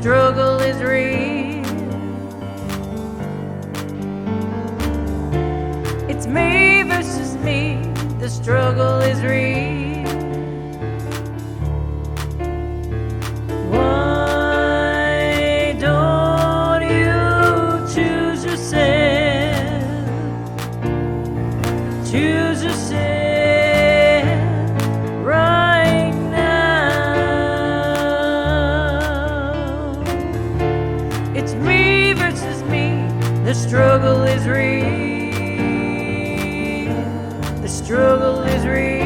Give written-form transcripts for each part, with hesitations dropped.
struggle is real. It's me versus me, the struggle is real. Why don't you choose yourself? Choose yourself right now. It's me versus me, the struggle is real. The struggle is real.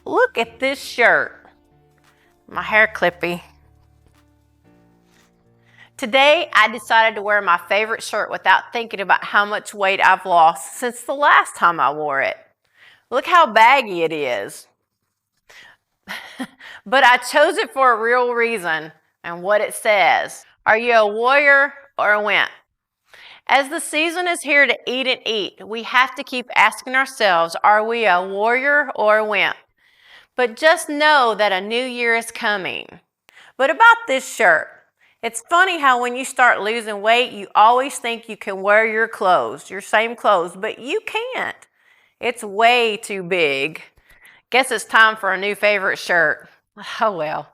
Look at this shirt. My hair clippy. Today, I decided to wear my favorite shirt without thinking about how much weight I've lost since the last time I wore it. Look how baggy it is. But I chose it for a real reason and what it says. Are you a warrior or a wimp? As the season is here to eat and eat, we have to keep asking ourselves, are we a warrior or a wimp? But just know that a new year is coming. But about this shirt, it's funny how when you start losing weight, you always think you can wear your clothes, your same clothes, but you can't. It's way too big. Guess it's time for a new favorite shirt. Oh well.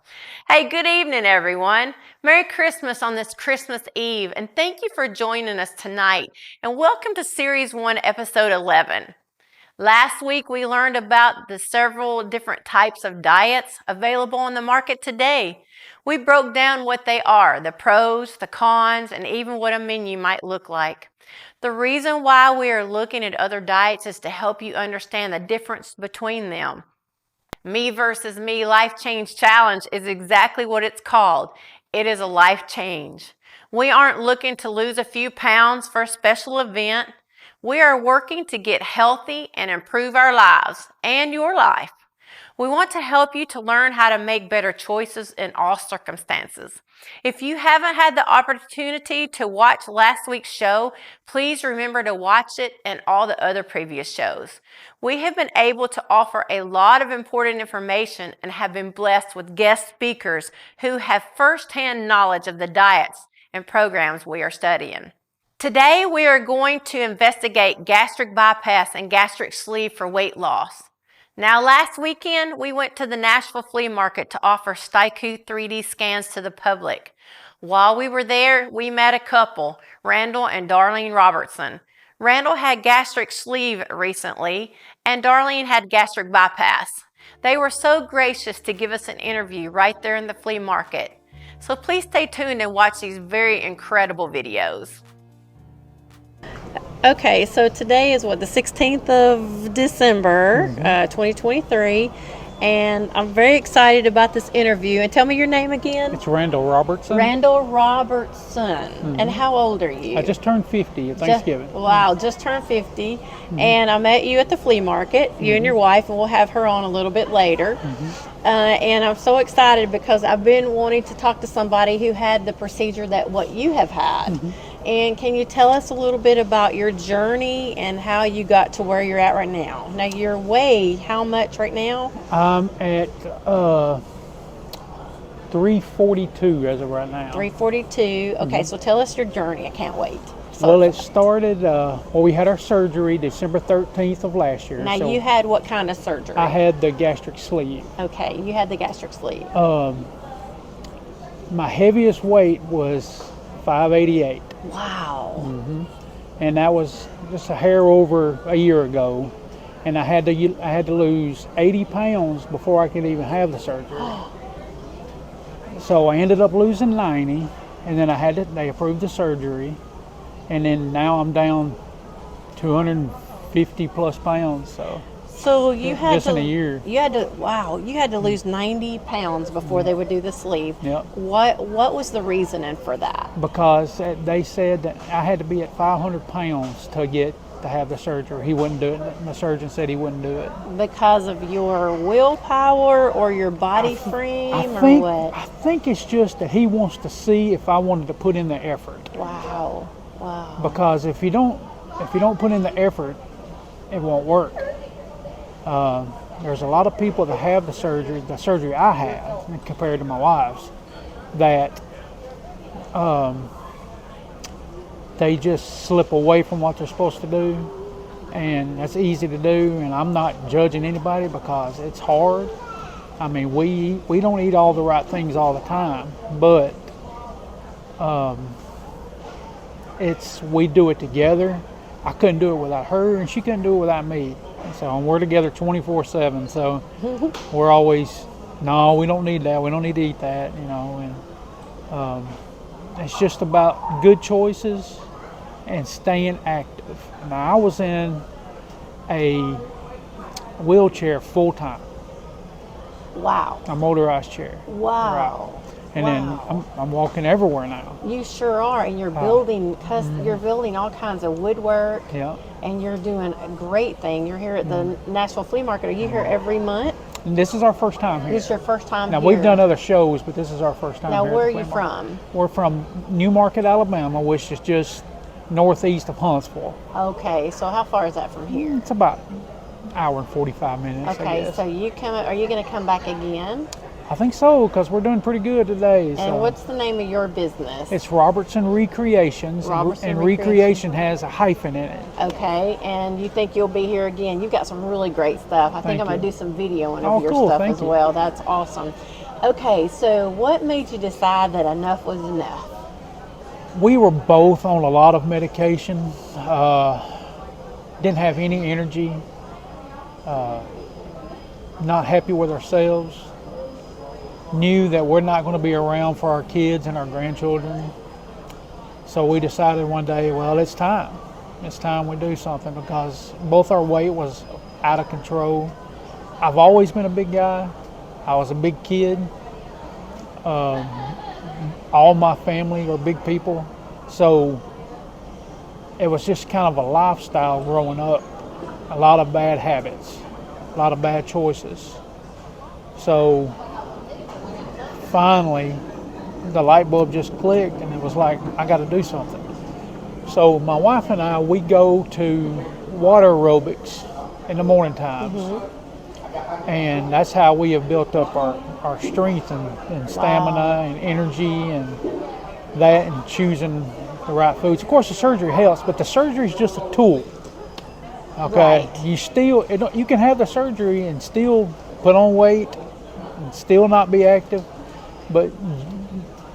Hey, good evening, everyone. Merry Christmas on this Christmas Eve, and thank you for joining us tonight. And welcome to Series 1, Episode 11. Last week, we learned about the several different types of diets available on the market today. We broke down what they are, the pros, the cons, and even what a menu might look like. The reason why we are looking at other diets is to help you understand the difference between them. Me versus Me Life Change Challenge is exactly what it's called. It is a life change. We aren't looking to lose a few pounds for a special event. We are working to get healthy and improve our lives and your life. We want to help you to learn how to make better choices in all circumstances. If you haven't had the opportunity to watch last week's show, please remember to watch it and all the other previous shows. We have been able to offer a lot of important information and have been blessed with guest speakers who have firsthand knowledge of the diets and programs we are studying. Today, we are going to investigate gastric bypass and gastric sleeve for weight loss. Now, last weekend, we went to the Nashville flea market to offer Staiku 3D scans to the public. While we were there, we met a couple, Randall and Darlene Robertson. Randall had gastric sleeve recently, and Darlene had gastric bypass. They were so gracious to give us an interview right there in the flea market. So please stay tuned and watch these very incredible videos. Okay, so today is what, the 16th of December, 2023, and I'm very excited about this interview. And tell me your name again. It's Randall Robertson. Randall Robertson. And how old are you? I just turned 50 at Thanksgiving. Just turned 50. And I met you at the flea market, you and your wife, and we'll have her on a little bit later. And I'm so excited because I've been wanting to talk to somebody who had the procedure that what you have had. And can you tell us a little bit about your journey and how you got to where you're at right now? Now, your weight, how much right now? I'm at 342 as of right now. 342. Okay, so tell us your journey. I can't wait. So, well, it started, we had our surgery December 13th of last year. Now, you had what kind of surgery? I had the gastric sleeve. Okay, you had the gastric sleeve. My heaviest weight was 588. Wow. And that was just a hair over a year ago. And I had to lose 80 pounds before I could even have the surgery. So I ended up losing 90, and then they approved the surgery, and then now I'm down 250 plus pounds. So you had just in a year. You had to lose 90 pounds before they would do the sleeve. Yep. What was the reasoning for that? Because they said that I had to be at 500 pounds to have the surgery. He wouldn't do it. The surgeon said he wouldn't do it. Because of your willpower or your body frame or what? I think it's just that he wants to see if I wanted to put in the effort. Wow. Because if you don't put in the effort, it won't work. there's a lot of people that have the surgery I have, compared to my wife's, that they just slip away from what they're supposed to do, and that's easy to do. And I'm not judging anybody because it's hard. I mean, we don't eat all the right things all the time, but we do it together. I couldn't do it without her, and she couldn't do it without me. So we're together 24/7. So we're always, no, we don't need that. We don't need to eat that, you know. And it's just about good choices and staying active. Now, I was in a wheelchair full time. Wow. A motorized chair. Wow. Right. And then I'm walking everywhere now. You sure are, and you're building you're building all kinds of woodwork. Yeah. And you're doing a great thing. You're here at the Nashville Flea Market. Are you here every month? And this is our first time here. This is your first time now, here. we've done other shows, but this is our first time Now, here. where are you from? We're from New Market, Alabama, which is just northeast of Huntsville. Okay, so how far is that from here? It's about an hour and 45 minutes. Okay, so are you going to come back again? I think so, because we're doing pretty good today. And so. what's the name of your business? It's Robertson Recreations, and Recreation has a hyphen in it. Okay, and you think you'll be here again? You've got some really great stuff. I think I'm going to do some videoing of your cool. stuff Thank as you. well. That's awesome. Okay, so what made you decide that enough was enough? We were both on a lot of medication, didn't have any energy, not happy with ourselves, knew that we're not going to be around for our kids and our grandchildren. So we decided one day, well, it's time. It's time we do something, because both our weight was out of control. I've always been a big guy. I was a big kid. All my family are big people. So it was just kind of a lifestyle growing up. A lot of bad habits, a lot of bad choices. So finally, the light bulb just clicked, and it was like, I got to do something. So my wife and I, we go to water aerobics in the morning times. And that's how we have built up our strength and stamina and energy and that, and choosing the right foods. Of course, the surgery helps, but the surgery is just a tool. Okay, right. You can have the surgery and still put on weight and still not be active. But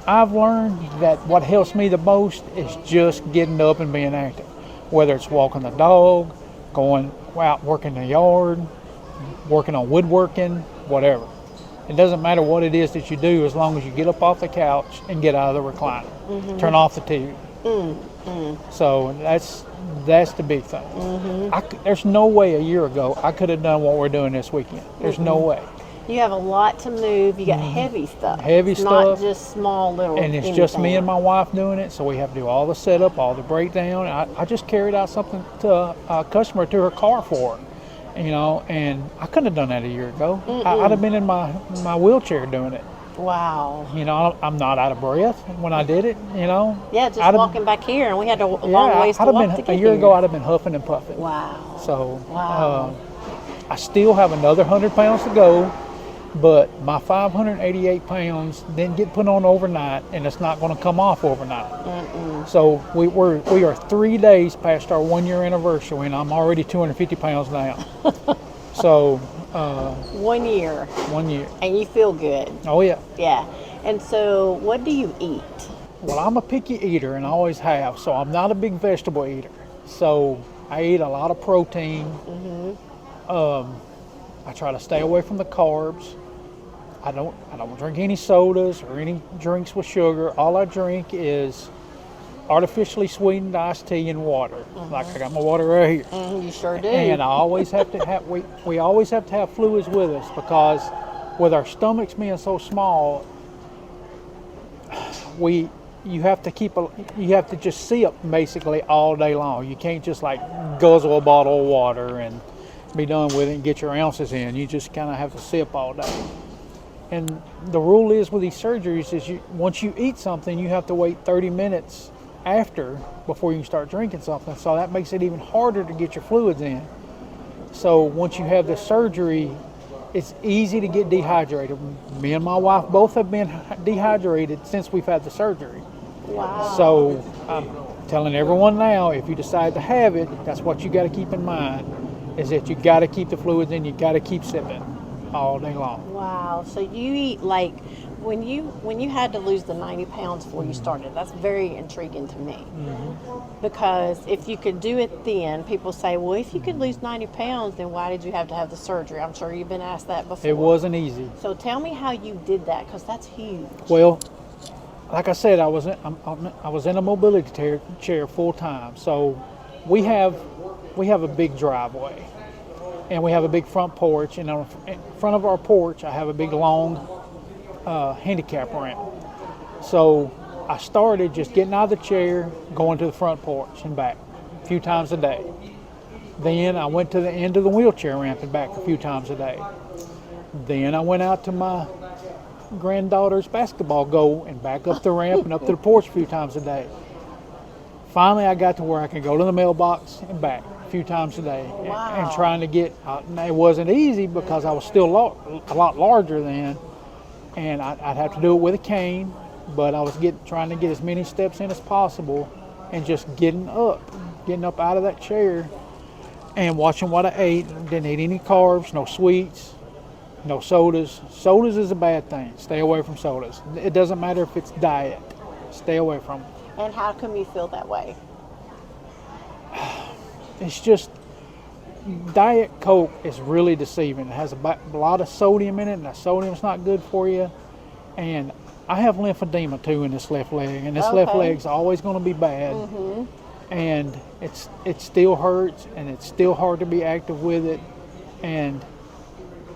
I've learned that what helps me the most is just getting up and being active. Whether it's walking the dog, going out working the yard, working on woodworking, whatever. It doesn't matter what it is that you do, as long as you get up off the couch and get out of the recliner. Turn off the TV. So that's the big thing. There's no way a year ago I could have done what we're doing this weekend. There's no way. You have a lot to move. You got heavy stuff. Heavy it's stuff. Not just small little. And it's just me and my wife doing it, so we have to do all the setup, all the breakdown. I just carried out something to a customer to her car for her, and I couldn't have done that a year ago. I'd have been in my wheelchair doing it. Wow. I'm not out of breath when I did it, Yeah, just walking back here, and we had a long ways to walk to get a year ago, I'd have been huffing and puffing. Wow. So I still have another 100 pounds to go, but my 588 pounds didn't get put on overnight, and it's not going to come off overnight. So we are 3 days past our 1 year anniversary, and I'm already 250 pounds down. So 1 year. 1 year. And you feel good. Oh yeah. Yeah. And so what do you eat? Well, I'm a picky eater and I always have, so I'm not a big vegetable eater. So I eat a lot of protein. I try to stay away from the carbs. I don't drink any sodas or any drinks with sugar. All I drink is artificially sweetened iced tea and water. Like I got my water right here. You sure do. And I always have to have we always have to have fluids with us, because with our stomachs being so small, you have to just sip basically all day long. You can't just like guzzle a bottle of water and be done with it and get your ounces in. You just kind of have to sip all day. And the rule is with these surgeries is once you eat something, you have to wait 30 minutes after before you can start drinking something. So that makes it even harder to get your fluids in. So once you have the surgery, it's easy to get dehydrated. Me and my wife both have been dehydrated since we've had the surgery. Wow. So I'm telling everyone now, if you decide to have it, that's what you got to keep in mind, is that you got to keep the fluids in, you got to keep sipping all day long. Wow. So you eat like when you had to lose the 90 pounds before you started. That's very intriguing to me. Because if you could do it then, people say, well, if you could lose 90 pounds, then why did you have to have the surgery? I'm sure you've been asked that before. It wasn't easy. So tell me how you did that, because that's huge. Well, like I said, I was in a mobility chair full time. So we have a big driveway, and we have a big front porch. And in front of our porch, I have a big long handicap ramp. So I started just getting out of the chair, going to the front porch and back a few times a day. Then I went to the end of the wheelchair ramp and back a few times a day. Then I went out to my granddaughter's basketball goal and back up the ramp and up to the porch a few times a day. Finally, I got to where I could go to the mailbox and back a few times a day. Wow. And trying to get out. And it wasn't easy because I was still a lot larger then, and I'd have to do it with a cane, but I was trying to get as many steps in as possible and just getting up out of that chair and watching what I ate. Didn't eat any carbs, no sweets, no sodas. Sodas is a bad thing. Stay away from sodas. It doesn't matter if it's diet. Stay away from them. And how come you feel that way? It's just Diet Coke is really deceiving. It has a lot of sodium in it, and that sodium's not good for you. And I have lymphedema too in this left leg, and this left leg's always going to be bad. And it still hurts, and it's still hard to be active with it. And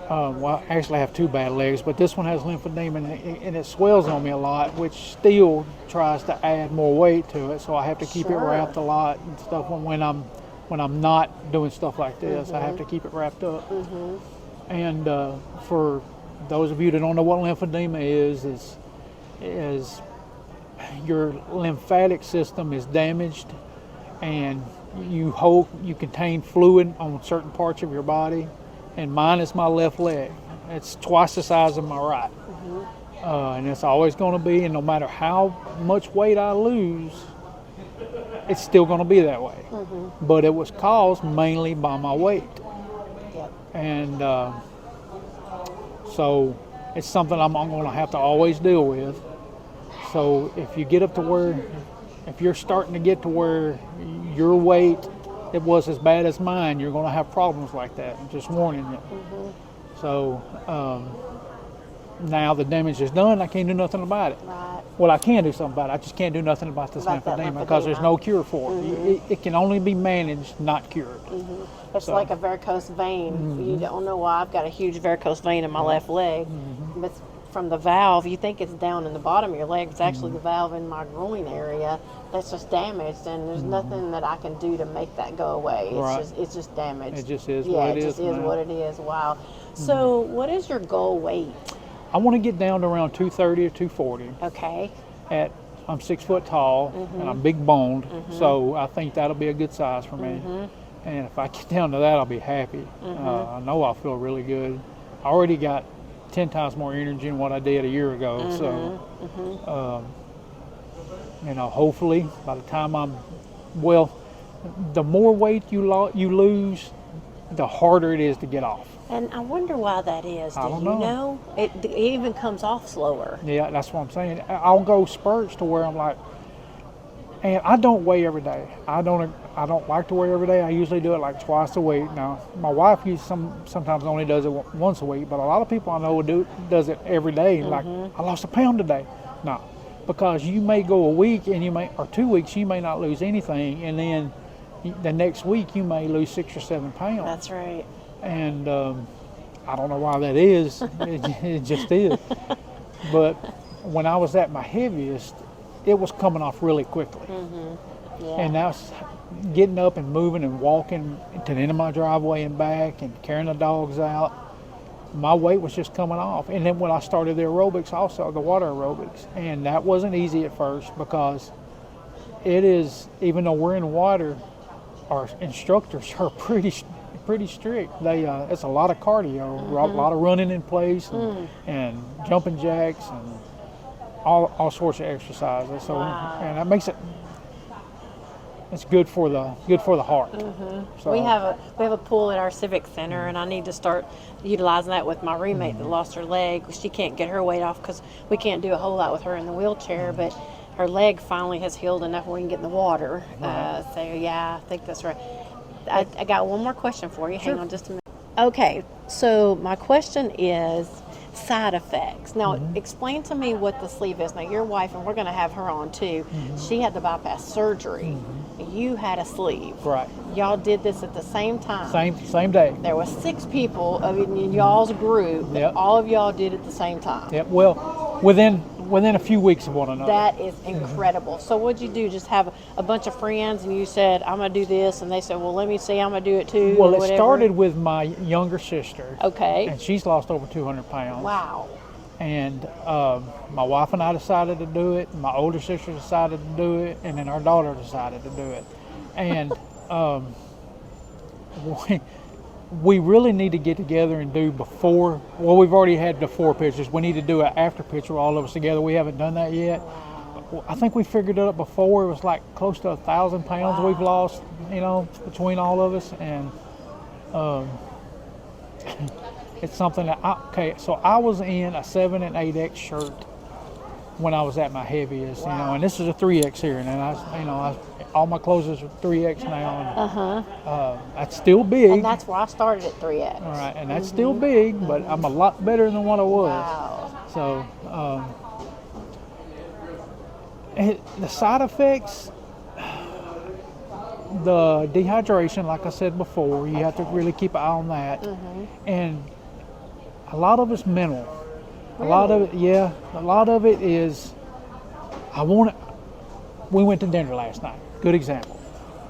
well, actually I have two bad legs, but this one has lymphedema, and it swells on me a lot, which still tries to add more weight to it. So I have to keep it wrapped a lot and stuff when I'm not doing stuff like this. I have to keep it wrapped up. And for those of you that don't know what lymphedema is your lymphatic system is damaged, and you contain fluid on certain parts of your body. And mine is my left leg. It's twice the size of my right. And it's always going to be, and no matter how much weight I lose, it's still going to be that way. But it was caused mainly by my weight. And so it's something I'm going to have to always deal with. So if you get up to where, if you're starting to get to where your weight, it was as bad as mine, you're going to have problems like that. I'm just warning you. So now the damage is done. I can't do nothing about it. Well, I can do something about it. I just can't do nothing about this lymphedema because there's no cure for it. It can only be managed, not cured. It's like a varicose vein. You don't know why I've got a huge varicose vein in my left leg. But from the valve, you think it's down in the bottom of your leg. It's actually the valve in my groin area that's just damaged, and there's nothing that I can do to make that go away. It's just damaged. It just is what it is. It just is what it is. Wow. So what is your goal weight? I want to get down to around 230 or 240. Okay. I'm 6 foot tall, and I'm big boned, so I think that'll be a good size for me. And if I get down to that, I'll be happy. I know I'll feel really good. I already got 10 times more energy than what I did a year ago. So, hopefully by the time the more weight you lose, the harder it is to get off. And I wonder why that is. I don't you know? It even comes off slower. Yeah, that's what I'm saying. I'll go spurts to where I'm like, and I don't weigh every day. I don't like to weigh every day. I usually do it like twice a week. Now, my wife sometimes only does it once a week, but a lot of people I know does it every day. Like, I lost a pound today. No, because you may go a week or 2 weeks, you may not lose anything, and then the next week you may lose 6 or 7 pounds. That's right. And I don't know why that is. It just is. But when I was at my heaviest, it was coming off really quickly. And that's getting up and moving and walking to the end of my driveway and back and carrying the dogs out. My weight was just coming off. And then when I started the aerobics also, the water aerobics, and that wasn't easy at first because it is, even though we're in water, our instructors are pretty pretty strict. They it's a lot of cardio, a lot of running in place, and jumping jacks, and all sorts of exercises. So and that makes it. It's good for the heart. So, We have a pool at our civic center, and I need to start utilizing that with my roommate that lost her leg. She can't get her weight off because we can't do a whole lot with her in the wheelchair, but her leg finally has healed enough where we can get in the water. So yeah, I think that's right. I got one more question for you. Hang on just a minute. Okay, so my question is side effects. Now, explain to me what the sleeve is. Now, your wife, and we're going to have her on too, she had the bypass surgery. You had a sleeve. Right. Y'all did this at the same time. Same day. There was 6 people in y'all's group. Yep. All of y'all did it at the same time. Yep. Well, within a few weeks of one another. That is incredible. So what'd you do? Just have a bunch of friends and you said, I'm going to do this, and they said, well, let me see, I'm going to do it too. Well, or it whatever. started with my younger sister. Okay. And she's lost over 200 pounds. Wow. And my wife and I decided to do it. My older sister decided to do it, and then our daughter decided to do it. And we really need to get together and do before. Well, we've already had before pictures. We need to do an after picture, all of us together. We haven't done that yet. I think we figured it up before. It was like close to 1,000 pounds we've lost, between all of us, and it's something that so I was in a 7 and 8X shirt when I was at my heaviest, and this is a 3X here, and all my clothes are 3X now, and that's still big. And that's where I started at 3X. All right, and that's still big, but I'm a lot better than what I was. Wow. So the side effects, the dehydration, like I said before, you have to really keep an eye on that, and a lot of it's mental. Really? A lot of it is, we went to dinner last night. Good example.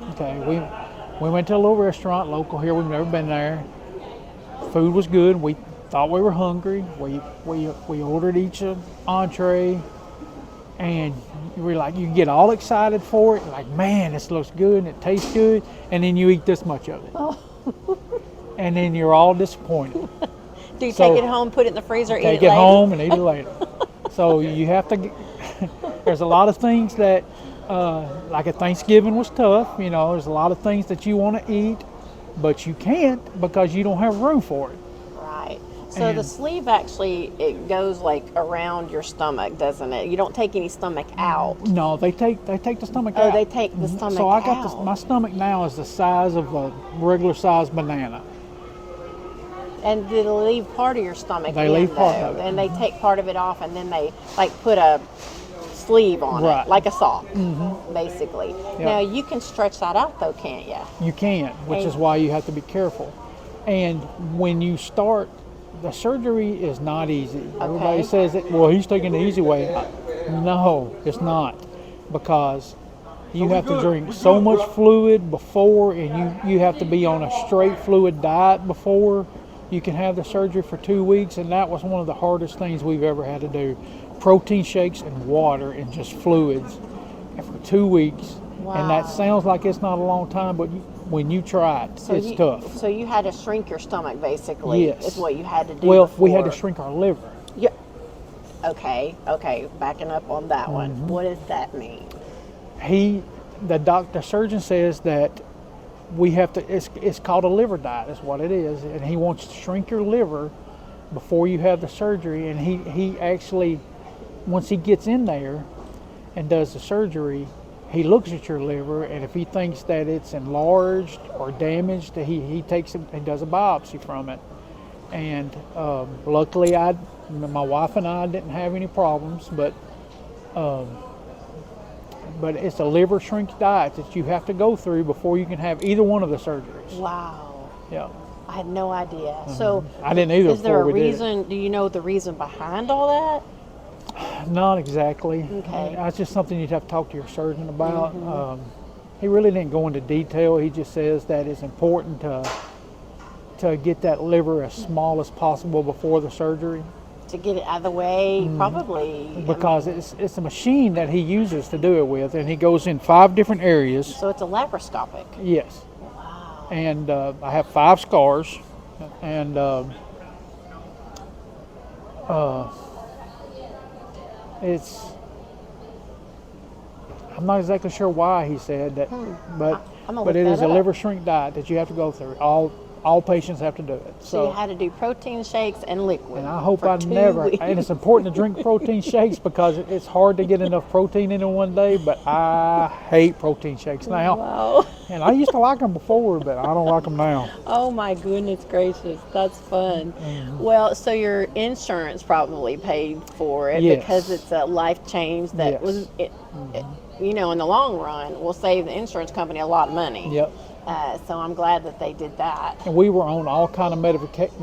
Okay, we went to a little restaurant local here. We've never been there. Food was good. We thought we were hungry. We ordered each an entree, and you get all excited for it. Like, man, this looks good and it tastes good, and then you eat this much of it, and then you're all disappointed. Do you take it home, put it in the freezer, eat it later? Take it home and eat it later. So you have to. There's a lot of things that, like at Thanksgiving was tough. There's a lot of things that you want to eat, but you can't because you don't have room for it. Right. So the sleeve actually, it goes like around your stomach, doesn't it? You don't take any stomach out. No, they take the stomach out. Oh, they take the stomach so out. I got my stomach now is the size of a regular sized banana. And they leave part of your stomach. They leave part of it. And they take part of it off, and then they put a sleeve on it, like a sock, basically. Yeah. Now you can stretch that out though, can't you? You can, which is why you have to be careful. And when you start, the surgery is not easy. Everybody says that, well, he's taking the easy way. No, it's not, because you have to drink so much fluid before, and you have to be on a straight fluid diet before you can have the surgery for 2 weeks, and that was one of the hardest things we've ever had to do. Protein shakes and water and just fluids, and for 2 weeks. Wow. And that sounds like it's not a long time, but when you try it, it's tough. So you had to shrink your stomach, basically. Yes. Is what you had to do. Well, we had to shrink our liver. Yeah. Okay. Backing up on that one. What does that mean? The surgeon says that we have to, it's called a liver diet, is what it is, and he wants to shrink your liver before you have the surgery. And he actually, once he gets in there and does the surgery, he looks at your liver, and if he thinks that it's enlarged or damaged, he takes it and does a biopsy from it. And luckily my wife and I didn't have any problems, but it's a liver shrink diet that you have to go through before you can have either one of the surgeries. Wow. Yeah. I had no idea. So I didn't either. Is there a before we reason? Do you know the reason behind all that? Not exactly. Okay. That's just something you'd have to talk to your surgeon about. He really didn't go into detail. He just says that it's important to get that liver as small as possible before the surgery. To get it out of the way, probably. Because it's a machine that he uses to do it with, and he goes in 5 different areas. So it's a laparoscopic. Yes. Wow. and I have 5 scars, and it's, I'm not exactly sure why he said that, but I'm gonna but look it is that a up. liver shrink diet that you have to go through. All patients have to do it. So you had to do protein shakes and liquid. And I hope for I 2 never, weeks. and it's important to drink protein shakes because it's hard to get enough protein in one day, but I hate protein shakes now. Wow. And I used to like them before, but I don't like them now. Oh my goodness gracious, that's fun. Mm-hmm. Well, so your insurance probably paid for it Yes. because it's a life change that Yes. was, you know, in the long run will save the insurance company a lot of money. Yep. So I'm glad that they did that. And we were on all kind of medications.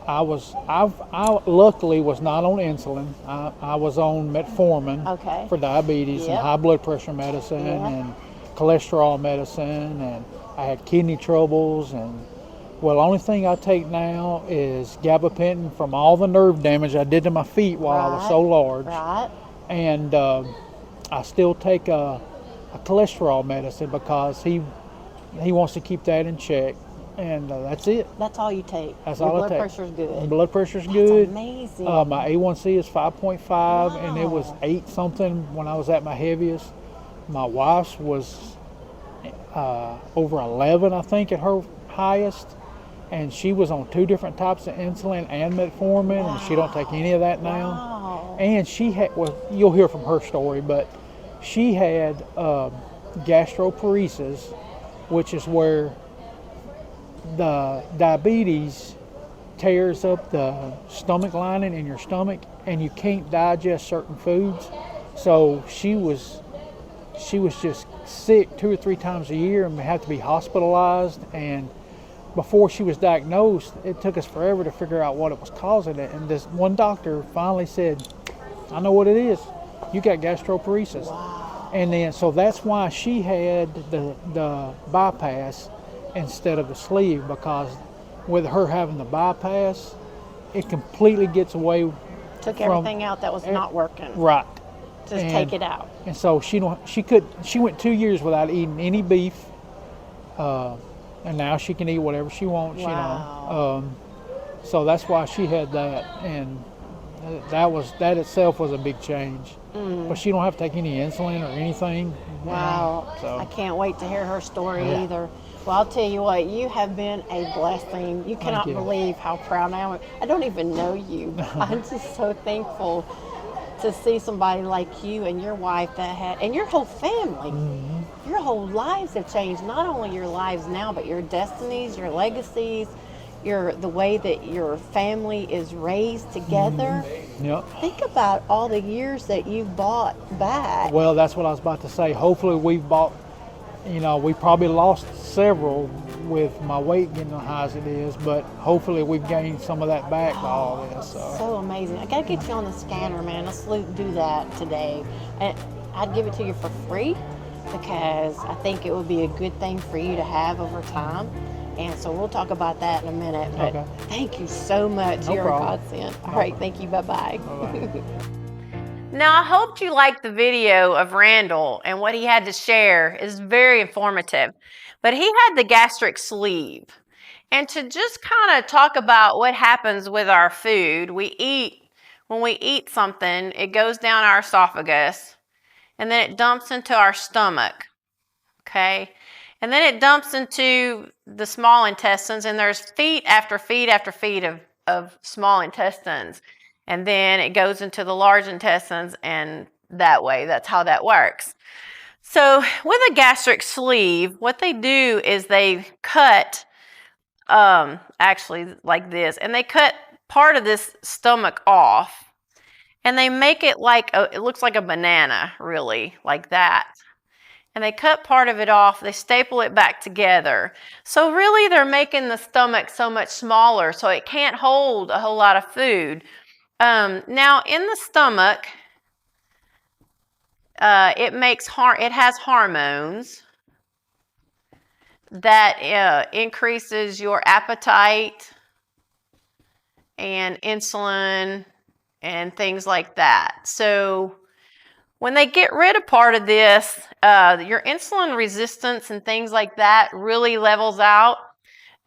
I luckily was not on insulin. I was on metformin Okay. for diabetes and Yep. high blood pressure medicine Yeah. and cholesterol medicine, and I had kidney troubles. And well, the only thing I take now is gabapentin from all the nerve damage I did to my feet while I was Right. so large. Right. And I still take a cholesterol medicine because he wants to keep that in check, and that's it. That's all you take. That's Your all I blood take. pressure's good. Blood pressure's That's good. amazing. My A1C is 5.5, and it was Wow. 8 something when I was at my heaviest. My wife's was over 11, I think, at her highest, and she was on 2 different types of insulin and metformin, and she don't take any of that now. Wow. And she had, well, you'll hear from her story, but she had gastroparesis, which is where the diabetes tears up the stomach lining in your stomach, and you can't digest certain foods. So she was just sick 2 or 3 times a year and had to be hospitalized. And before she was diagnosed, it took us forever to figure out what it was causing it. And this one doctor finally said, "I know what it is. You got gastroparesis." Wow. And then, so that's why she had the bypass instead of the sleeve, because with her having the bypass, it completely gets away. Took from- everything out that was not working. Right. Just And- take it out. And so she went 2 years without eating any beef, and now she can eat whatever she wants. Wow. You know, so that's why she had that, and that itself was a big change. But she don't have to take any insulin or anything. Wow. So I can't wait to hear her story Yeah. either. Well, I'll tell you what, you have been a blessing. You cannot you. believe how proud I am. I don't even know you. I'm just so thankful to see somebody like you and your wife and your whole family. Mm-hmm. Your whole lives have changed. Not only your lives now, but your destinies, your legacies, the way that your family is raised together. Yep. Think about all the years that you've bought back. Well, that's what I was about to say. Hopefully we've bought, we probably lost several with my weight getting as high as it is, but hopefully we've gained some of that back by all this. So amazing. I gotta get you on the scanner, man. Let's do that today. And I'd give it to you for free because I think it would be a good thing for you to have over time. And so we'll talk about that in a minute. But Okay. Thank you so much. No You're a problem. godsend. All right, thank you. Bye-bye. Bye-bye. Now, I hoped you liked the video of Randall and what he had to share is very informative. But he had the gastric sleeve. And to just kind of talk about what happens with our food, when we eat something, it goes down our esophagus, and then it dumps into our stomach, okay? And then it dumps into the small intestines, and there's feet after feet after feet of small intestines. And then it goes into the large intestines, and that's how that works. So with a gastric sleeve, what they do is they cut, actually like this, and they cut part of this stomach off, and they make it it looks like a banana, really, like that. And they cut part of it off, they staple it back together. So really they're making the stomach so much smaller so it can't hold a whole lot of food. Now in the stomach, it has hormones that increases your appetite and insulin and things like that. So When they get rid of part of this, your insulin resistance and things like that really levels out.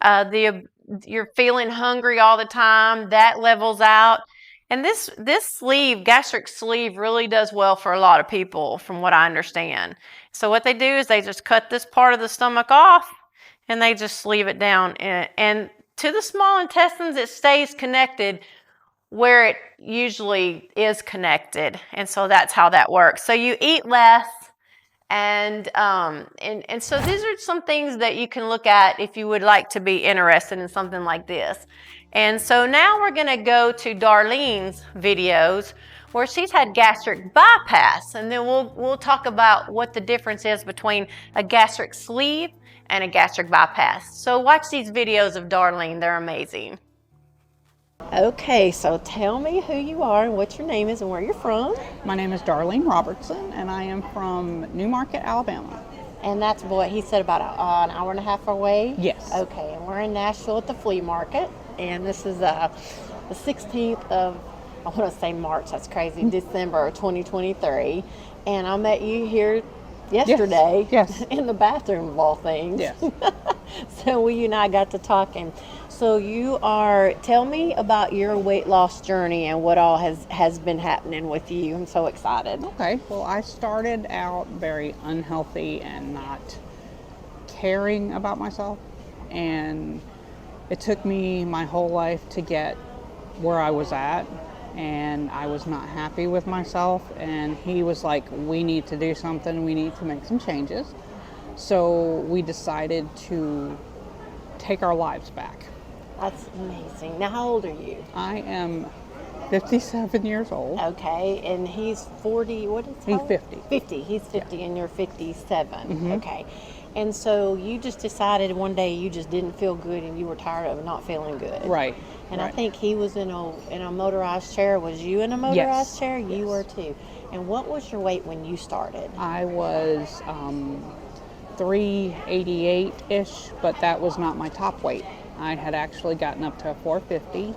You're feeling hungry all the time, that levels out. And this sleeve, gastric sleeve, really does well for a lot of people, from what I understand. So what they do is they just cut this part of the stomach off, and they just sleeve it down. And to the small intestines, it stays connected where it usually is connected. And so that's how that works. So you eat less. And so these are some things that you can look at if you would like to be interested in something like this. And so now we're going to go to Darlene's videos where she's had gastric bypass, and then we'll talk about what the difference is between a gastric sleeve and a gastric bypass. So watch these videos of Darlene, they're amazing. Okay, so tell me who you are and what your name is and where you're from. My name is Darlene Robertson, and I am from Newmarket, Alabama. And that's what he said, about an hour and a half away? Yes. Okay, and we're in Nashville at the flea market, and this is the 16th of, I want to say March, that's crazy, December 2023. And I met you here yesterday. Yes. In the bathroom of all things. Yes. So you and I got to talking. So tell me about your weight loss journey and what all has been happening with you. I'm so excited. Okay, well, I started out very unhealthy and not caring about myself, and it took me my whole life to get where I was at, and I was not happy with myself, and he was like, we need to do something, we need to make some changes. So we decided to take our lives back. That's amazing. Now, how old are you? I am 57 years old. Okay, and he's 40, what is he? He's 50. 50, he's 50 and you're 57. Mm-hmm. Okay, and so you just decided one day you just didn't feel good and you were tired of not feeling good. Right. And right. I think he was in a motorized chair. Was you in a motorized chair? You Yes. were too. And what was your weight when you started? I was 388-ish, but that was not my top weight. I had actually gotten up to 450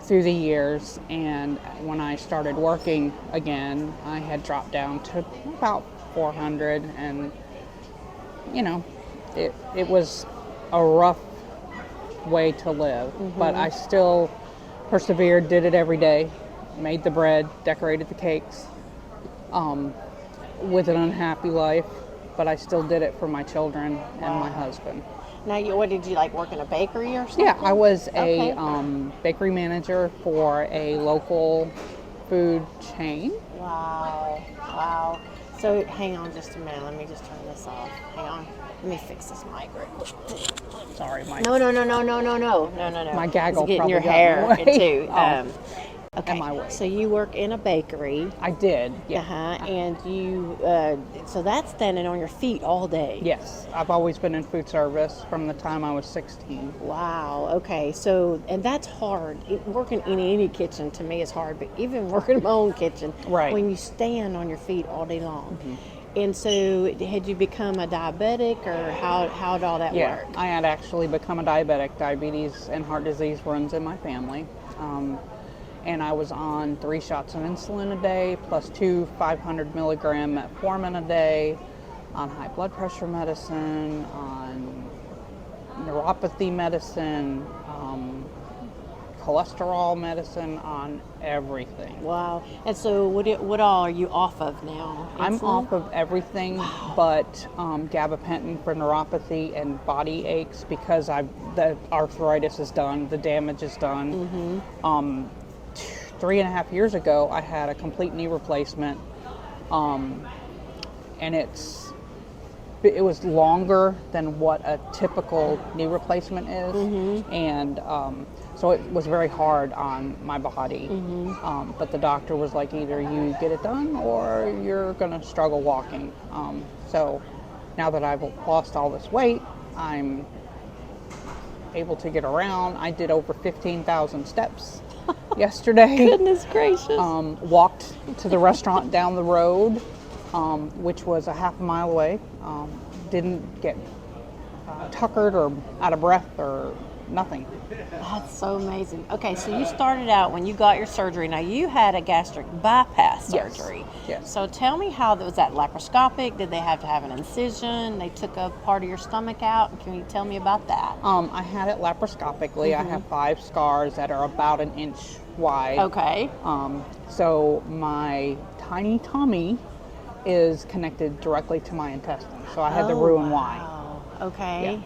through the years, and when I started working again, I had dropped down to about 400, and it was a rough way to live, but I still persevered, did it every day, made the bread, decorated the cakes, with an unhappy life, but I still did it for my children and my husband. Now, what did you work in a bakery or something? Yeah, I was Okay. a bakery manager for a local food chain. Wow. So hang on just a minute. Let me just turn this off. Hang on. Let me fix this mic real quick. Sorry, my No. My gaggle It's getting probably your got hair in the way. too. Okay. And my weight. So you work in a bakery. I did. Yeah. And you. So that's standing on your feet all day. Yes, I've always been in food service from the time I was 16. Wow. Okay. So, and that's hard. Working in any kitchen to me is hard, but even working in my own kitchen, Right. when you stand on your feet all day long. And so, had you become a diabetic, or how did all that work? I had actually become a diabetic. Diabetes and heart disease runs in my family. And I was on 3 shots of insulin a day, plus 2 500 milligram metformin a day, on high blood pressure medicine, on neuropathy medicine, cholesterol medicine, on everything. Wow. And so, what all are you off of now? I'm Insulin? off of everything but gabapentin for neuropathy and body aches, because the arthritis is done, the damage is done. 3.5 years ago, I had a complete knee replacement, and it was longer than what a typical knee replacement is, and so it was very hard on my body. But the doctor was like, either you get it done or you're going to struggle walking. So now that I've lost all this weight, I'm able to get around. I did over 15,000 steps yesterday. Goodness gracious. Walked to the restaurant down the road, which was a half a mile away. Didn't get tuckered or out of breath or nothing. That's so amazing. Okay, so you started out when you got your surgery. Now you had a gastric bypass Yes. surgery. Yes. So tell me how was that laparoscopic? Did they have to have an incision? They took a part of your stomach out. Can you tell me about that? I had it laparoscopically. I have 5 scars that are about an inch wide. Okay. So my tiny tummy is connected directly to my intestines. So I had the Roux and Y. Wow. Okay. Yeah.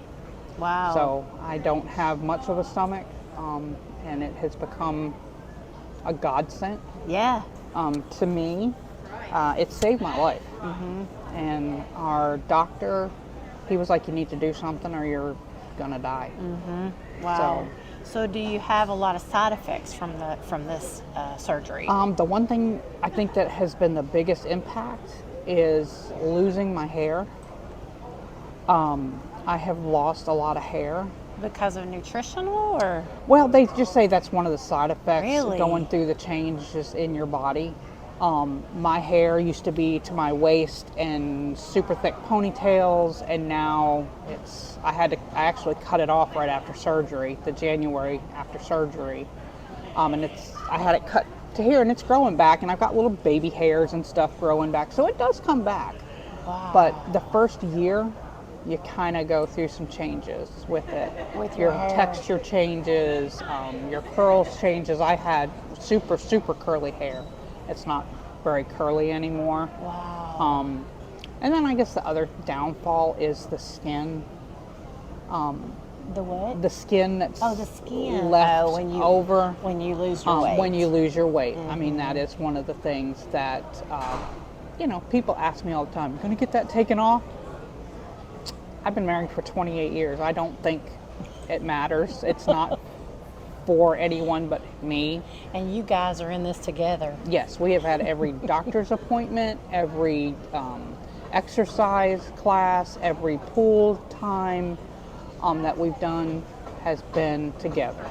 Wow. So I don't have much of a stomach, and it has become a godsend yeah. to me. It saved my life. And our doctor, he was like, you need to do something or you're gonna die. Wow. So do you have a lot of side effects from this surgery? The one thing I think that has been the biggest impact is losing my hair. I have lost a lot of hair. Because of nutritional or? Well, they just say that's one of the side effects Really? going through the changes in your body. My hair used to be to my waist and super thick ponytails, and now I actually cut it off right after surgery, the January after surgery. And I had it cut to here, and it's growing back, and I've got little baby hairs and stuff growing back, so it does come back. Wow. But the first year, you kind of go through some changes with it. With your your hair. texture changes, your curls changes. I had super, super curly hair. It's not very curly anymore. Wow. And then I guess the other downfall is the skin. The what? The skin that's the skin. left when you over when you lose your weight. when you lose your weight. I mean, that is one of the things that people ask me all the time. You gonna get that taken off? I've been married for 28 years. I don't think it matters. It's not for anyone but me. And you guys are in this together. Yes, we have had every doctor's appointment, every exercise class, every pool time that we've done has been together.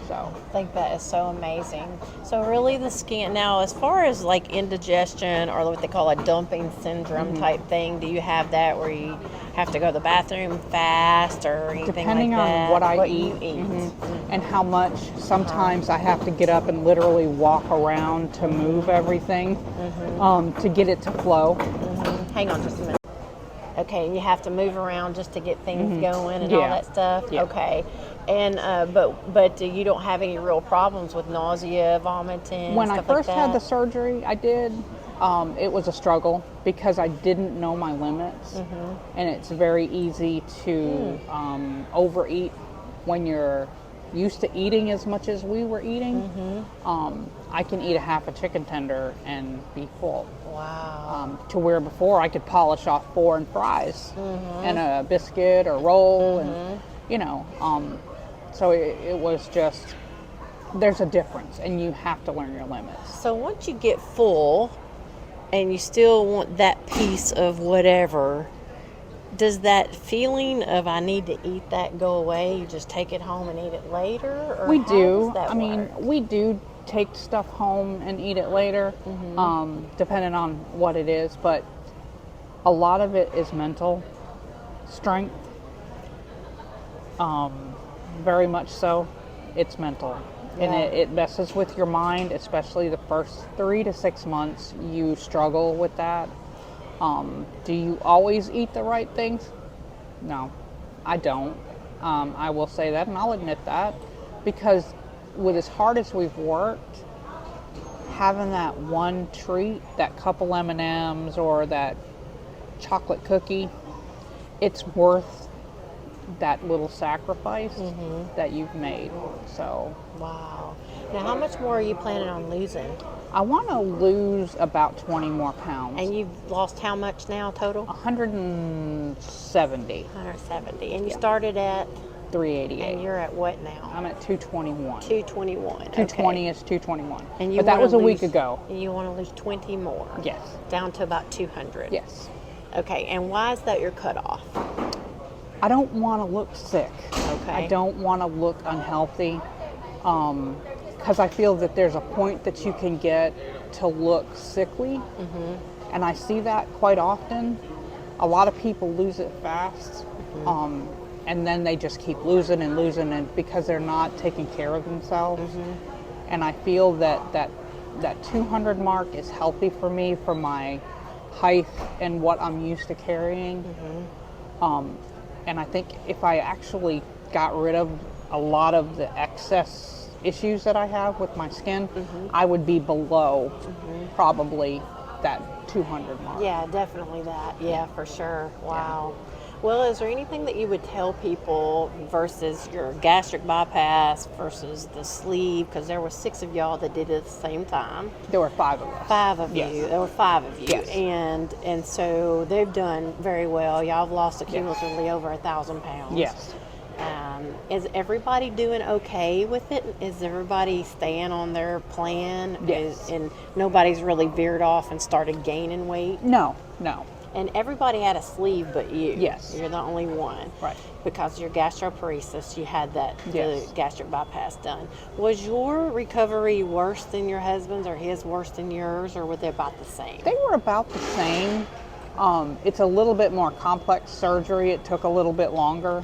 So I think that is so amazing. So really the skin, now as far as like indigestion or what they call a dumping syndrome type thing, do you have that where you have to go to the bathroom fast or anything depending like that? on what I you eat, eat. and how much, sometimes I have to get up and literally walk around to move everything to get it to flow. Hang on just a minute. Okay, and you have to move around just to get things going and all Yeah. that stuff? Yeah. Okay. And but you don't have any real problems with nausea, vomiting, When I stuff first like had the that? surgery, I did. It was a struggle because I didn't know my limits, and it's very easy to overeat when you're used to eating as much as we were eating. I can eat a half a chicken tender and be full. Wow. To where before I could polish off 4 and fries and a biscuit or roll, and so it was just, there's a difference, and you have to learn your limits. So once you get full and you still want that piece of whatever, does that feeling of I need to eat that go away? You just take it home and eat it later? Or We how do. does that I mean, work? we do take stuff home and eat it later, depending on what it is, but a lot of it is mental strength. Very much so. It's mental. And Yeah. it messes with your mind, especially the first 3 to 6 months. You struggle with that. Do you always eat the right things? No, I don't. I will say that, and I'll admit that, because with as hard as we've worked, having that one treat, that couple M&Ms or that chocolate cookie, it's worth that little sacrifice that you've made. So Wow. Now, how much more are you planning on losing? I want to lose about 20 more pounds. And you've lost how much now total? 170, 170. And you started at, 388. and you're at what now? I'm at 221. 221. 220 Okay. is 221. And you But that wanna was a week lose- ago. And you want to lose 20 more? Yes. Down to about 200? Yes. Okay, and why is that your cutoff? I don't want to look sick. Okay. I don't want to look unhealthy, because I feel that there's a point that you can get to look sickly, and I see that quite often. A lot of people lose it fast, and then they just keep losing and losing, and because they're not taking care of themselves. And I feel that 200 mark is healthy for me, for my height and what I'm used to carrying. And I think if I actually got rid of a lot of the excess issues that I have with my skin, I would be below probably that 200 mark. Yeah, definitely that. Yeah, for sure. Wow. Well, is there anything that you would tell people versus your gastric bypass versus the sleeve? Because there were 6 of y'all that did it at the same time. There were 5 of us. 5 of Yes. you. There were 5 of you. Yes. And so they've done very well. Y'all have lost cumulatively over 1,000 pounds. Yes. Is everybody doing okay with it? Is everybody staying on their plan? Yes. And nobody's really veered off and started gaining weight? No. And everybody had a sleeve but you. Yes. You're the only one. Right. Because your gastroparesis, you had that Yes. the gastric bypass done. Was your recovery worse than your husband's, or his worse than yours, or were they about the same? They were about the same. It's a little bit more complex surgery. It took a little bit longer.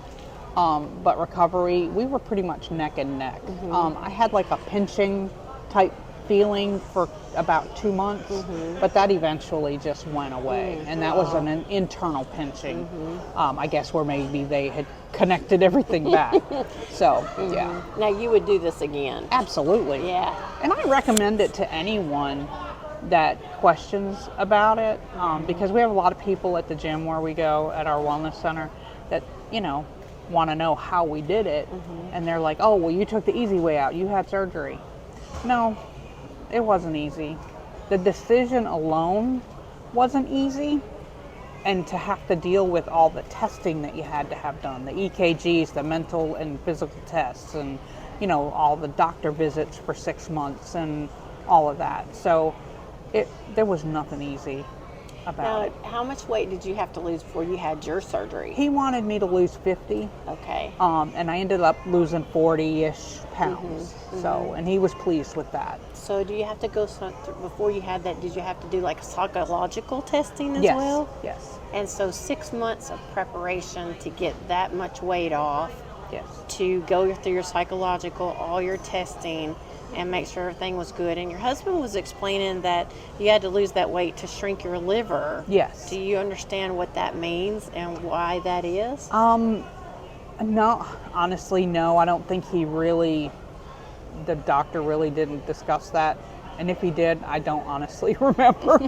But recovery, we were pretty much neck and neck. I had like a pinching type feeling for about 2 months, but that eventually just went away. And that was an internal pinching, I guess, where maybe they had connected everything back. So, yeah. Now you would do this again? Absolutely. Yeah. And I recommend it to anyone that questions about it, because we have a lot of people at the gym where we go at our wellness center that, want to know how we did it. And they're like, oh, well, you took the easy way out. You had surgery. No, it wasn't easy. The decision alone wasn't easy. And to have to deal with all the testing that you had to have done, the EKGs, the mental and physical tests, and, all the doctor visits for 6 months and all of that. So there was nothing easy about it. Now, how much weight did you have to lose before you had your surgery? He wanted me to lose 50. Okay. And I ended up losing 40-ish pounds. So, and he was pleased with that. So do you have to go, before you had that, did you have to do like psychological testing as Yes. well? Yes. And so 6 months of preparation to get that much weight off, Yes. to go through your psychological, all your testing, and make sure everything was good. And your husband was explaining that you had to lose that weight to shrink your liver. Yes. Do you understand what that means and why that is? No, honestly, no. I don't think the doctor really didn't discuss that. And if he did, I don't honestly remember.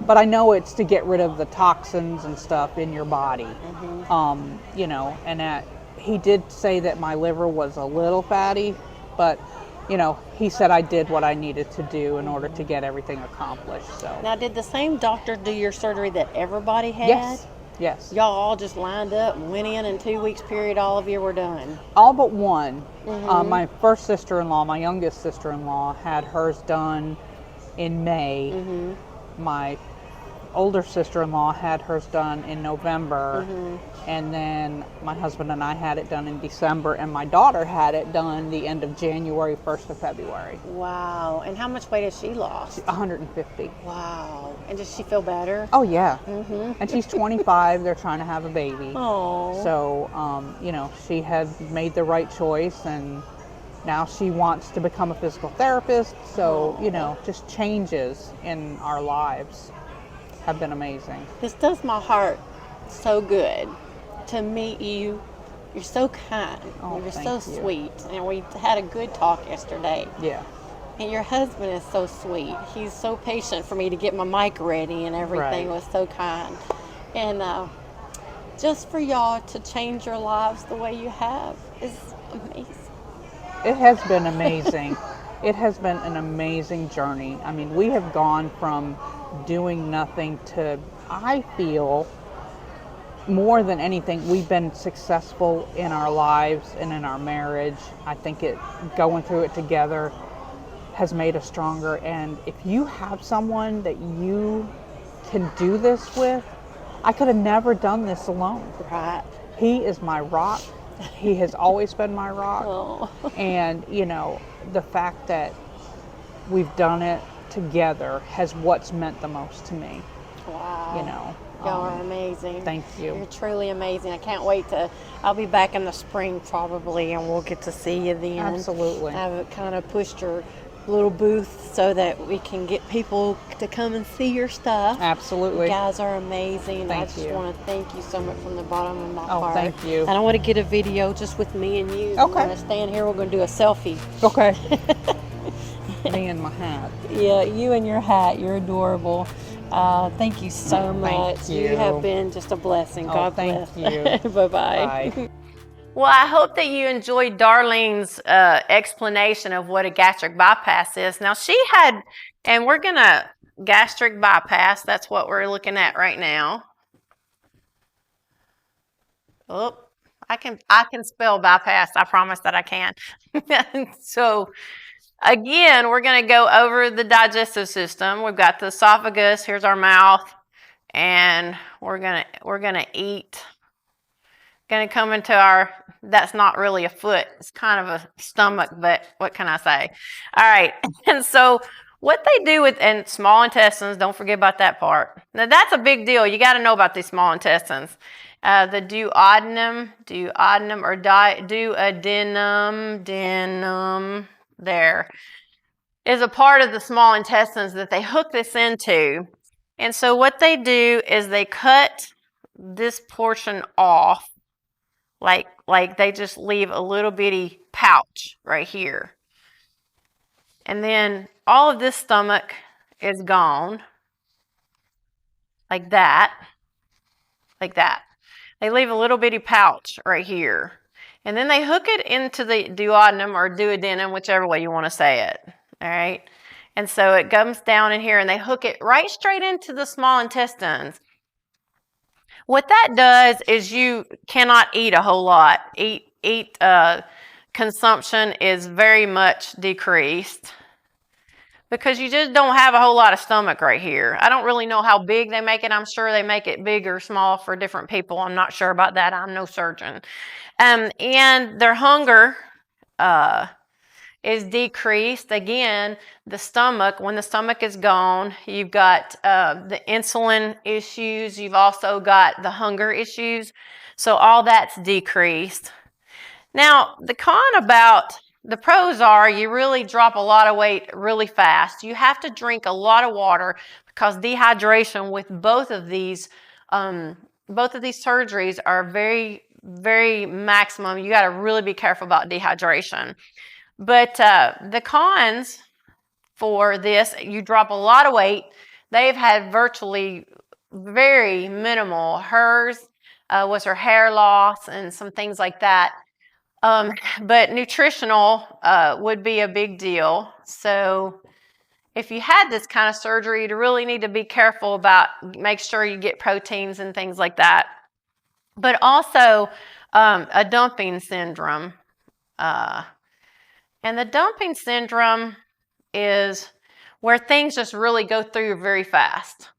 But I know it's to get rid of the toxins and stuff in your body. And that he did say that my liver was a little fatty, but he said I did what I needed to do in order to get everything accomplished. So Now, did the same doctor do your surgery that everybody had? Yes. Y'all all just lined up and went in 2 weeks period, all of you were done? All but one. My first sister-in-law, my youngest sister-in-law, had hers done in May. My older sister-in-law had hers done in November. And then my husband and I had it done in December, and my daughter had it done the end of January, 1st of February. Wow. And how much weight has she lost? 150. Wow. And does she feel better? Oh, yeah. And she's 25. They're trying to have a baby. Oh. So, she had made the right choice, and now she wants to become a physical therapist. So, just changes in our lives have been amazing. This does my heart so good to meet you. You're so kind. Oh, You're thank so you. sweet. And we had a good talk yesterday. Yeah. And your husband is so sweet. He's so patient for me to get my mic ready, and everything Right. was so kind. And just for y'all to change your lives the way you have is amazing. It has been amazing. It has been an amazing journey. I mean, we have gone from doing nothing to, I feel, more than anything, we've been successful in our lives and in our marriage. I think going through it together has made us stronger. And if you have someone that you can do this with, I could have never done this alone. Right. He is my rock. He has always been my rock. Oh. And, the fact that we've done it together has what's meant the most to me. Wow. Y'all are amazing. Thank you. You're truly amazing. I can't wait I'll be back in the spring probably, and we'll get to see you then. Absolutely. I've kind of pushed your little booth so that we can get people to come and see your stuff. Absolutely. You guys are amazing. I Thank just you. want to thank you so much from the bottom of my Oh, heart. thank you. And I want to get a video just with me and you. Okay. We're going to stand here. We're going to do a selfie. Okay. Me and my hat. Yeah, you and your hat. You're adorable. Thank you so much. Thank you. have been just a blessing. Oh, God thank bless. you. Bye-bye. Bye. Well, I hope that you enjoyed Darlene's explanation of what a gastric bypass is. Now, she had, and we're going to gastric bypass. That's what we're looking at right now. Oh, I can spell bypass. I promise that I can. So, again, we're going to go over the digestive system. We've got the esophagus. Here's our mouth, and we're gonna eat. Going to come into our, that's not really a foot, it's kind of a stomach, but what can I say? All right, and so what they do with, and small intestines, don't forget about that part. Now that's a big deal. You got to know about these small intestines. The duodenum or duodenum, there is a part of the small intestines that they hook this into. And so what they do is they cut this portion off. Like they just leave a little bitty pouch right here. And then all of this stomach is gone. Like that. Like that. They leave a little bitty pouch right here. And then they hook it into the duodenum or duodenum, whichever way you want to say it. All right. And so it comes down in here and they hook it right straight into the small intestines. What that does is you cannot eat a whole lot. Consumption is very much decreased because you just don't have a whole lot of stomach right here. I don't really know how big they make it. I'm sure they make it big or small for different people. I'm not sure about that. I'm no surgeon. And their hunger is decreased. Again, the stomach, when the stomach is gone, you've got the insulin issues. You've also got the hunger issues. So all that's decreased. Now, the pros are you really drop a lot of weight really fast. You have to drink a lot of water because dehydration with both of these surgeries are very, very maximum. You got to really be careful about dehydration. But the cons for this, you drop a lot of weight. They've had virtually very minimal. Hers was her hair loss and some things like that. But nutritional would be a big deal. So if you had this kind of surgery, you'd really need to be careful about, make sure you get proteins and things like that. But also a dumping syndrome. And the dumping syndrome is where things just really go through very fast.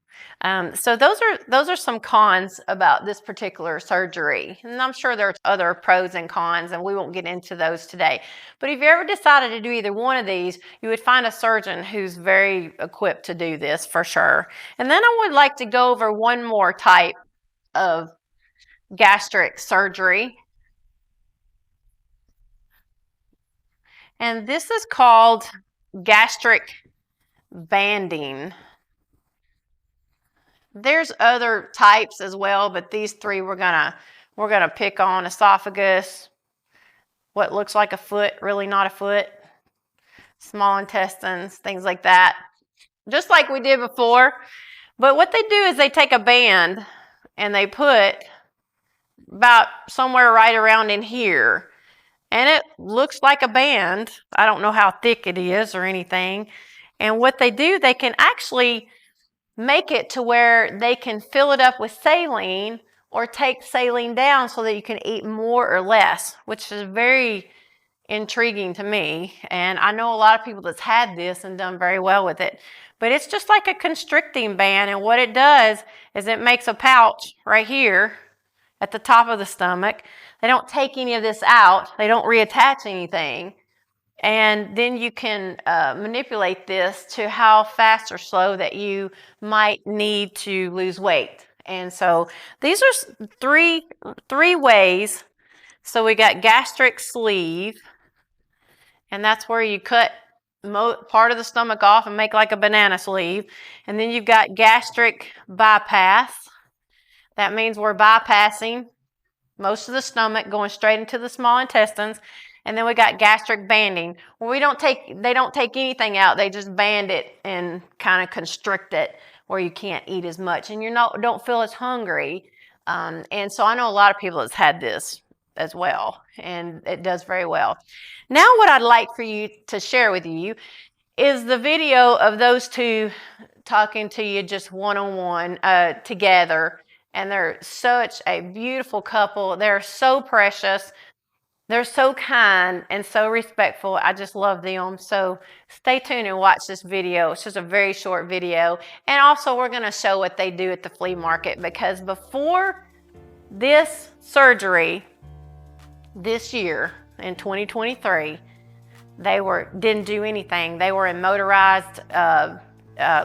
So those are some cons about this particular surgery. And I'm sure there's other pros and cons, and we won't get into those today. But if you ever decided to do either one of these, you would find a surgeon who's very equipped to do this for sure. And then I would like to go over one more type of gastric surgery. And this is called gastric banding. There's other types as well, but these three we're gonna pick on: esophagus, what looks like a foot, really not a foot, small intestines, things like that, just like we did before. But what they do is they take a band and they put about somewhere right around in here. And it looks like a band. I don't know how thick it is or anything. And what they do, they can actually make it to where they can fill it up with saline or take saline down so that you can eat more or less, which is very intriguing to me. And I know a lot of people that's had this and done very well with it. But it's just like a constricting band. And what it does is it makes a pouch right here at the top of the stomach. They don't take any of this out. They don't reattach anything. And then you can manipulate this to how fast or slow that you might need to lose weight. And so these are three ways. So we got gastric sleeve, and that's where you cut part of the stomach off and make like a banana sleeve. And then you've got gastric bypass. That means we're bypassing most of the stomach, going straight into the small intestines. And then we got gastric banding. Well, they don't take anything out. They just band it and kind of constrict it where you can't eat as much and don't feel as hungry. And so I know a lot of people that's had this as well, and it does very well. Now what I'd like for you to share with you is the video of those two talking to you just one-on-one together. And they're such a beautiful couple. They're so precious. They're so kind and so respectful. I just love them. So stay tuned and watch this video. It's just a very short video. And also we're going to show what they do at the flea market, because before this surgery this year in 2023, they didn't do anything. They were in motorized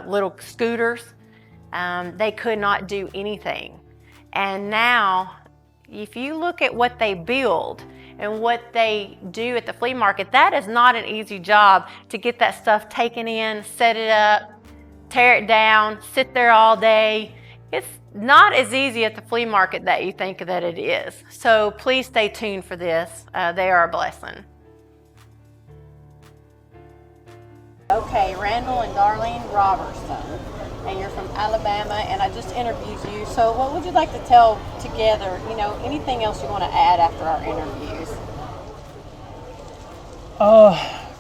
little scooters. They could not do anything. And now, if you look at what they build and what they do at the flea market, that is not an easy job to get that stuff taken in, set it up, tear it down, sit there all day. It's not as easy at the flea market that you think that it is. So please stay tuned for this. They are a blessing. Okay, Randall and Darlene Robertson, and you're from Alabama, and I just interviewed you. So what would you like to tell together, anything else you want to add after our interviews?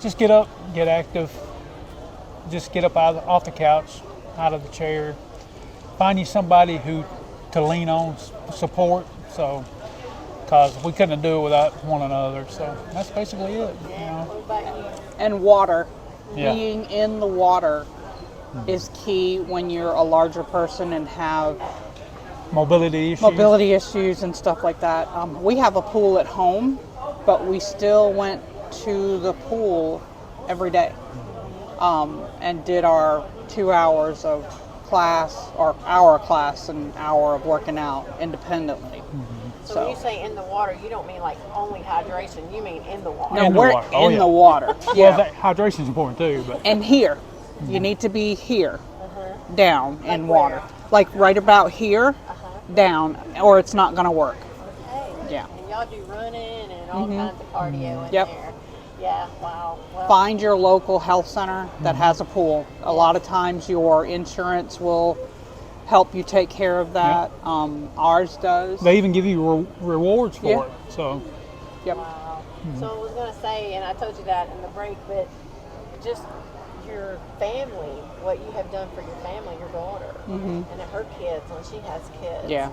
Just get up, get active. Just get up off the couch, out of the chair. Find you somebody to lean on, support. So, because we couldn't do it without one another. So that's basically it. Yeah. What about you? And water. Yeah. Being in the water is key when you're a larger person and have Mobility issues and stuff like that. We have a pool at home, but we still went to the pool every day and did our 2 hours of class, or hour class and hour of working out independently. Mm-hmm. So when you say in the water, you don't mean like only hydration, you mean in the water. No, In the we're water. Oh, in yeah. the water. Well, hydration's important too, but And here, you need to be here, down in Like water. where? Like right about here, down, or it's not going to work. Okay. Yeah. And y'all do running and all kinds of cardio in Yep. there. Yeah, wow. Well, Find your local health center that has a pool. A lot of times your insurance will help you take care of that. Ours does. they even give you rewards for Yeah. it. So Yep. wow. So I was going to say, and I told you that in the break, but just your family, what you have done for your family, your daughter, and her kids when she has kids. Yeah.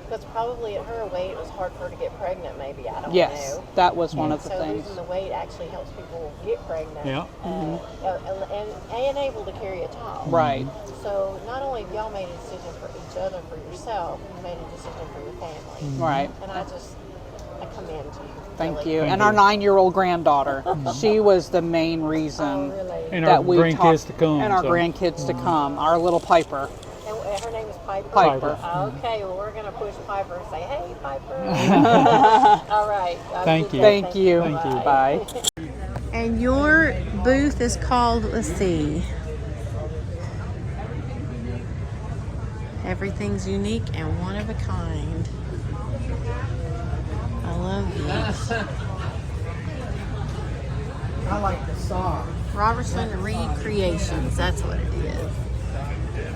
Because probably at her weight, it was hard for her to get pregnant, maybe. I don't Yes, know. that was one of the So things. losing the weight actually helps people get pregnant Yeah. and able to carry a child. Right. So not only have y'all made a decision for each other, for yourself, you made a decision for your family. Right. And I commend you. Thank really. you. Thank And you. our 9-year-old granddaughter, she was the main Oh, reason really? and that our we grandkids talked, to come. and our so. grandkids to come. Our little Piper. And her name is Piper? Piper. Okay, well, we're going to push Piper and say, hey, Piper. All right. Thank you. Thank you. Thank you. Bye. And your booth is called, let's see, everything's unique and one of a kind. I love these. I like the song. Robertson Reed Creations, that's what it is. Yeah.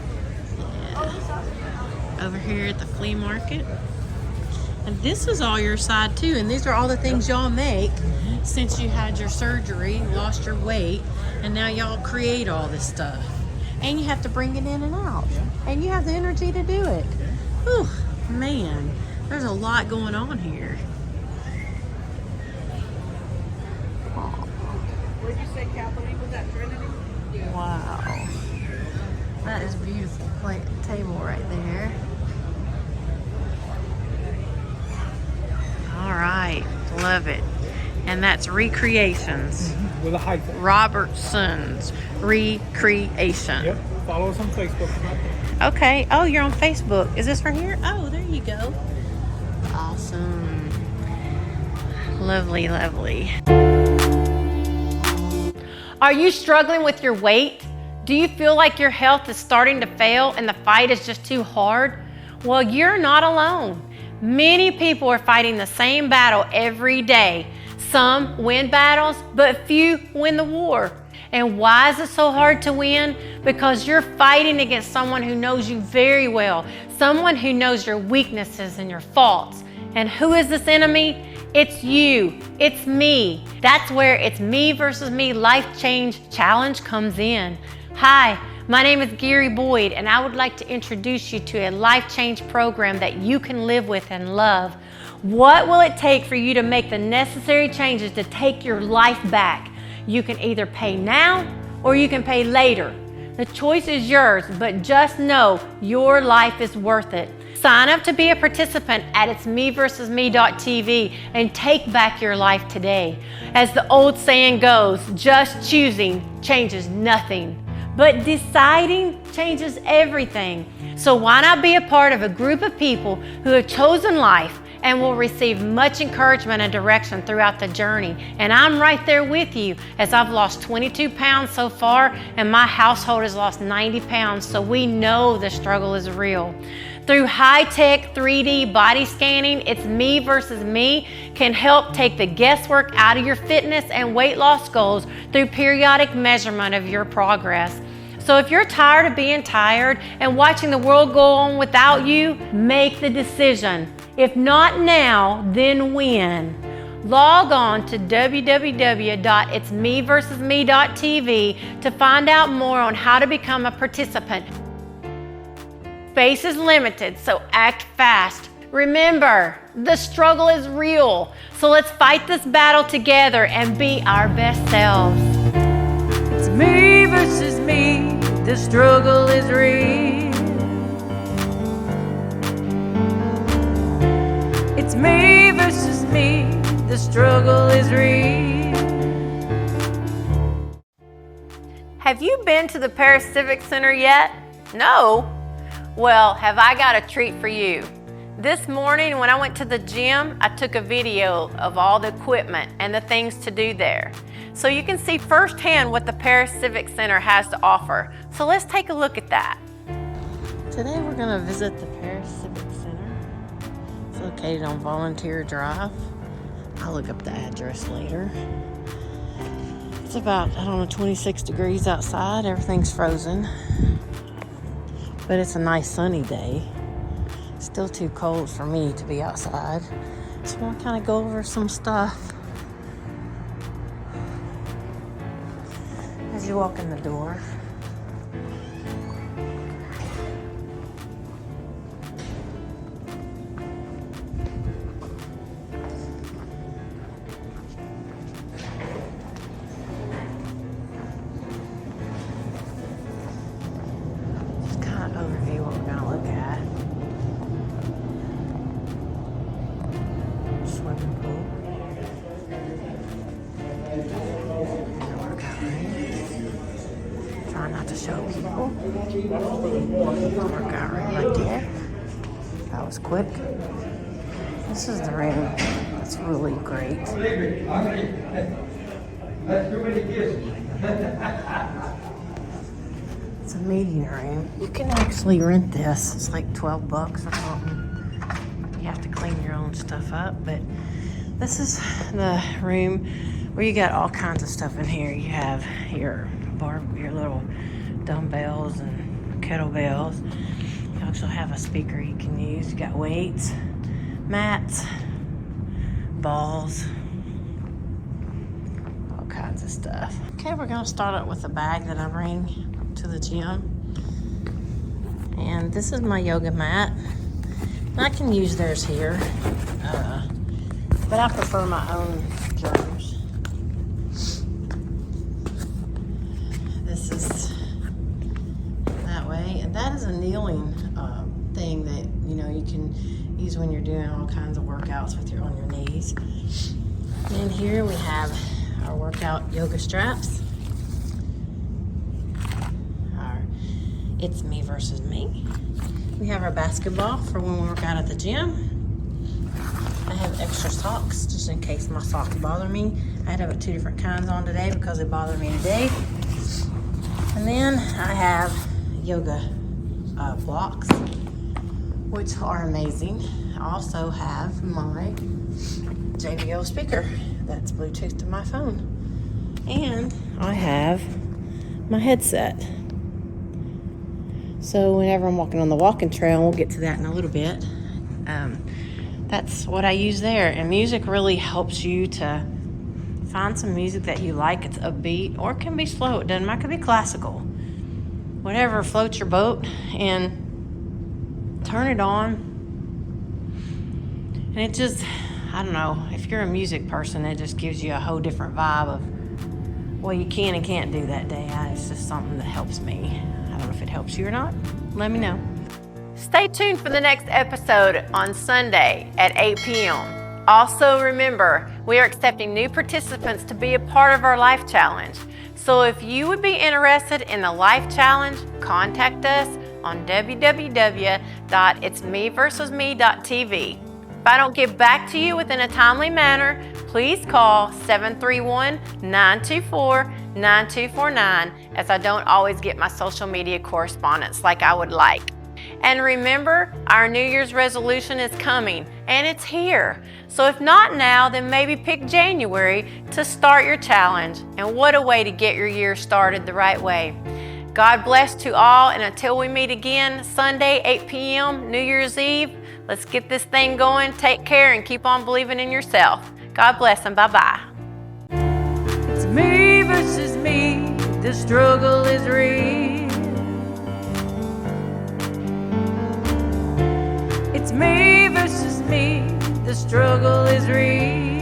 Over here at the flea market. And this is all your side too, and these are all the things y'all make since you had your surgery, lost your weight, and now y'all create all this stuff. And you have to bring it in and out. And you have the energy to do it. Whew, man, there's a lot going on here. What did you say, Kathleen? Was that Trinity? Wow. That is a beautiful table right there. All right, love it. And that's Recreations. with a hyphen. Robertson's Recreation. Yep. Follow us on Facebook. Okay. Oh, you're on Facebook. Is this right here? Oh, there you go. Awesome. Lovely, lovely. Are you struggling with your weight? Do you feel like your health is starting to fail and the fight is just too hard? Well, you're not alone. Many people are fighting the same battle every day. Some win battles, but few win the war. And why is it so hard to win? Because you're fighting against someone who knows you very well, someone who knows your weaknesses and your faults. And who is this enemy? It's you. It's me. That's where It's Me versus Me Life Change Challenge comes in. Hi, my name is Gary Boyd, and I would like to introduce you to a life change program that you can live with and love. What will it take for you to make the necessary changes to take your life back? You can either pay now or you can pay later. The choice is yours, but just know your life is worth it. Sign up to be a participant at itsmeversusme.tv and take back your life today. As the old saying goes, just choosing changes nothing, but deciding changes everything. So why not be a part of a group of people who have chosen life and will receive much encouragement and direction throughout the journey. And I'm right there with you, as I've lost 22 pounds so far and my household has lost 90 pounds, so we know the struggle is real. Through high-tech 3D body scanning, It's Me versus Me can help take the guesswork out of your fitness and weight loss goals through periodic measurement of your progress. So if you're tired of being tired and watching the world go on without you, make the decision. If not now, then when? Log on to www.itsmeversusme.tv to find out more on how to become a participant. Space is limited, so act fast. Remember, the struggle is real, so let's fight this battle together and be our best selves. It's me versus me, the struggle is real. It's me versus me, the struggle is real. Have you been to the Paris Civic Center yet? No? Well, have I got a treat for you. This morning when I went to the gym, I took a video of all the equipment and the things to do there. So you can see firsthand what the Paris Civic Center has to offer. So let's take a look at that. Today we're going to visit the Paris Civic Center. It's located on Volunteer Drive. I'll look up the address later. It's about, 26 degrees outside. Everything's frozen. But it's a nice sunny day. Still too cold for me to be outside. So I'll kind of go over some stuff as you walk in the door. Overview what we're going to look at. Swimming pool. Workout room. Try not to show people. Workout room right there. That was quick. This is the room that's really great. It's a meeting room. You can actually rent this. It's like $12 or something. You have to clean your own stuff up, but this is the room where you got all kinds of stuff in here. You have your little dumbbells and kettlebells. You also have a speaker you can use. You got weights, mats, balls, all kinds of stuff. Okay, we're gonna start out with the bag that I bring to the gym. And this is my yoga mat. And I can use theirs here, but I prefer my own germs. This is that way, and that is a kneeling thing that you can use when you're doing all kinds of workouts on your knees. And here we have our workout yoga straps. Our It's Me versus Me. We have our basketball for when we work out at the gym. I have extra socks just in case my socks bother me. I had to have 2 different kinds on today because it bothered me today. And then I have yoga blocks, which are amazing. I also have my JBL speaker that's Bluetooth to my phone. And I have my headset. So whenever I'm walking on the walking trail, we'll get to that in a little bit, that's what I use there. And music really helps you to find some music that you like. It's upbeat or it can be slow. It doesn't matter. It could be classical. Whatever floats your boat, and turn it on. And it just, I don't know, if you're a music person, it just gives you a whole different vibe of what you can and can't do that day. It's just something that helps me. I don't know if it helps you or not. Let me know. Stay tuned for the next episode on Sunday at 8 p.m. Also remember, we are accepting new participants to be a part of our Life Challenge. So if you would be interested in the Life Challenge, contact us on www.itsmeversusme.tv. If I don't get back to you within a timely manner, please call 731-924-9249, as I don't always get my social media correspondence like I would like. And remember, our New Year's resolution is coming, and it's here. So if not now, then maybe pick January to start your challenge. And what a way to get your year started the right way. God bless to all, and until we meet again Sunday, 8 p.m., New Year's Eve, let's get this thing going. Take care and keep on believing in yourself. God bless and bye-bye. It's me versus me. The struggle is real. It's me versus me. The struggle is real.